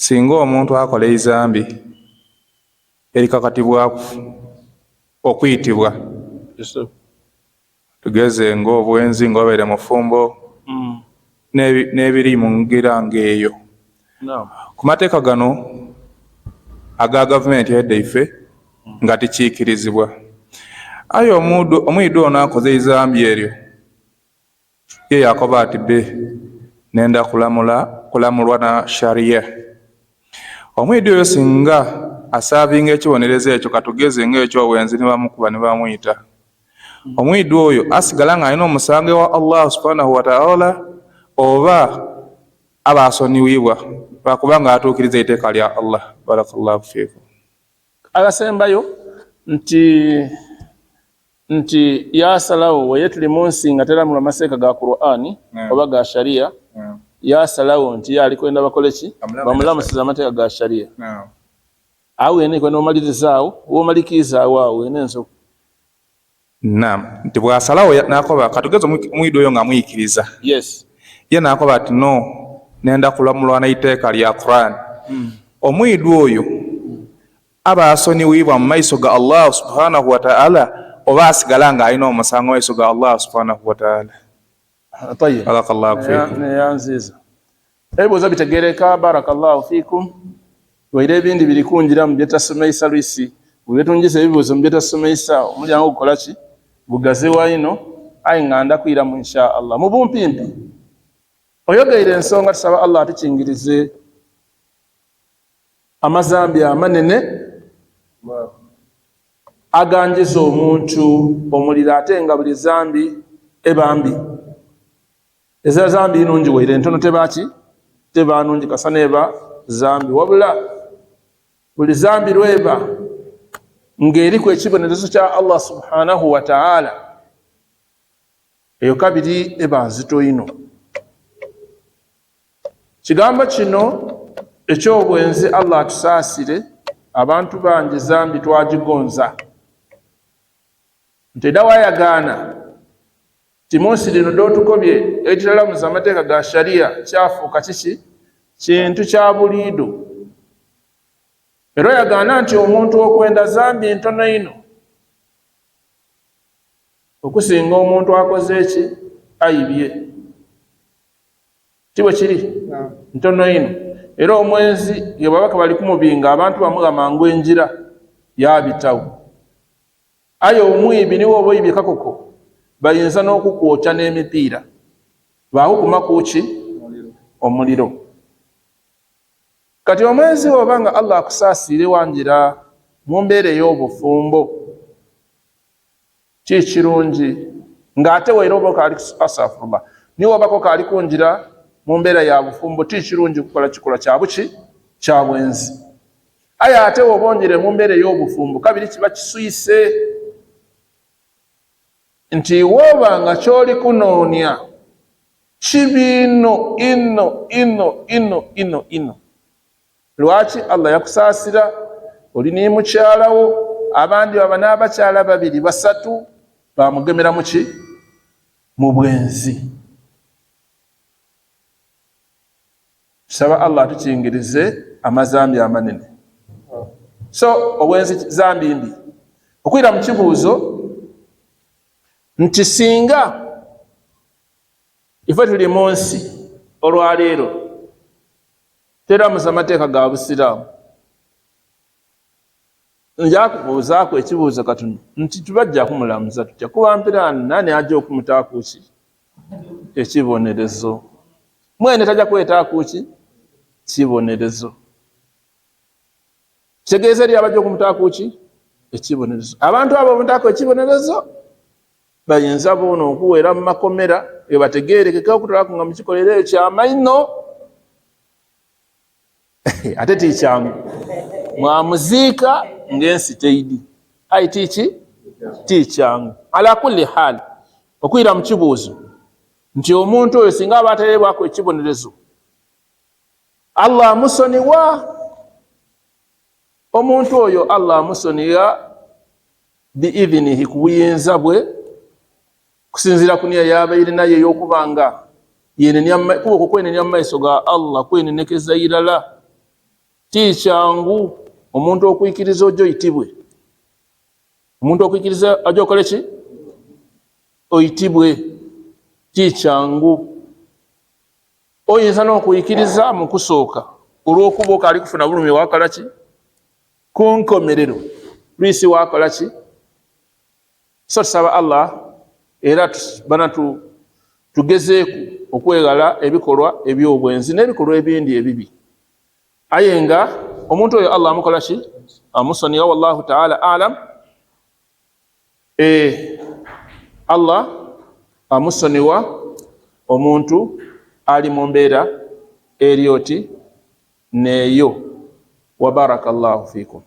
singa omuntu akola ezambi erikakatibwaku okuyitibwa tugeze ng'obwenzi ng'obeere mufumbo n'ebiri mu ngeri ng'eyo. Ku mateeka gano aga gavumenti yadde ife nga tikiikirizibwa. Aye omwidu ono akoze ezambi eryo ye yakoba ati be nenda kulamulwa na sharia. Omwidu oyo singa asaavinga ekibonerezo ekyo katugeze ng'ekyobwenzi ne bamukuba ne bamuyita, omwidu oyo asigala ng'alina omusango wa Allah subhanahu wa ta'ala oba aba asonyiwibwa lwakubanga atuukiriza etteeka lya Allah. Barakallahu fiikum. Agasembayo nti yasalawo weye tuli munsi nga teramula maseeka ga Qur'ani oba ga sharia, yasalawo nti yali kwenda bakole ki bamulamusiza amateeka ga sharia. Awo ene kwenda omalirizaawo womalikizaawo awo ene nso. Naam, nti bwasalawo nakoba katugeze omwidu oyo nga muyikiriza. Yes. Ye nakoba ati no nenda kulamulwa na iteeka lya Qur'an. Omwidu oyo aba asonyiwibwa mu maiso ga Allah subhanahu wa ta'ala oba asigala nga alina omusango mu maiso ga Allah subhanahu wa ta'ala. Tayyib. Barakallahu fiikum. Neyanziza. Ebibuuzo bitegereka. Barakallahu fiikum. Waire ebindi biri kunjira mu byetasomesa lwisi. Bwetungiza ebibuuzo mu byetasomesa omulyango gukola ki? Bugaze waino ayi nganda kwira mu insha Allah. Mu bumpimpi. Oyogeire ensonga tusaba Allah atukingirize amazambi amanene aganjiza omuntu omulira ate nga buli zambi ebambi. Eza zambi nungi waire ntono tebaki teba nungi kasana eba zambi wabula buli zambi lweba ngeri ku ekibonerezo kya Allah subhanahu wa ta'ala eyo kabiri eba nzito ino. Kigambo kino ekyobwenzi Allah atusaasire abantu bangi zambi twagigonza nti edda wayagaana timunsi lino dootukobye ekitalamuza amateeka ga sharia kyafuuka kiki kintu kya buliido. Era oyagaana nti omuntu okwenda zambi ntono ino okusinga omuntu akoze eki ayibye. Kibwe kiri ntono ino. Era omwenzi ye babaka bali kumubinga abantu bamugamangu enjira yabitawo. Aye omwibi niwo oba oyibye kakoko bayinza n'okukwokya n'emipiira baakukuma kuki omuliro. Kati omwenzi obanga Allah akusaasire wanjira mu mbeera ey'obufumbo kikirungi ng'ate waire oba kaali asafuruma niwo obako kaali kunjira mu mbeera ya bufumbo tikirungi kukola kikola kya buki kya bwenzi. Aye ate wobongere mu mbeera ey'obufumbo kabiri kiba kisuyise nti wobanga kyoli kunoonya kibino ino. Lwaki Allah yakusaasira oli ni mukyalawo abandi baba n'abakyala babiri basatu bamugemera muki mu bwenzi. Saba Allah tukingirize amazambi amanene. So obwenzi zambi mbi okwira mu kibuuzo nti singa ife tuli munsi olwaleero teramuza amateeka ga busiraamu njakubuuzaako ekibuuzo katono nti tubajja kumulamuza tutya kuba mpira nani ajja okumutaako ki ekibonerezo mwene tajja kwetaako ki kibonerezo kitegeeza eri abajja okumutaako ki ekibonerezo. Abantu abo omutaako ekibonerezo bayinza boona okuweera mu makomera ebategeerekeka okutolako nga mukikolera ekyo kyamaino ate tikyangu mwamuziika ng'ensi teidi ayi tiki tikyangu. Ala kulli hal okwira mu kibuuzo nti omuntu oyo singa aba aterebwako ekibonerezo Allah amusonyiwa. Omuntu oyo Allah amusonyiwa biidhinihi ku buyinza bwe kusinzira ku niya yabaire naye ey'okubanga yenenya kuba okwenenya mu maiso ga Allah kwenenekeza irala Tikyangu omuntu okuyikiriza ojjo oyitibwe. Omuntu okuyikiriza ojjo okole ki? Oyitibwe. Tikyangu. Oyinza n'okuyikiriza mu kusooka olw'okuba okaali kufuna bulumi wakola ki? Ku nkomerero lwisi wakola ki? So tusaba Allah era tugezeeku okwegala ebikolwa eby'obwenzi n'ebikolwa ebindi ebibi. Aye nga omuntu oyo Allah amukola ki? Amusonyiwa. Wallahu ta'ala alam. Allah amusonyiwa omuntu ali mu mbeera eri oti neeyo. Wa barakallahu fikum.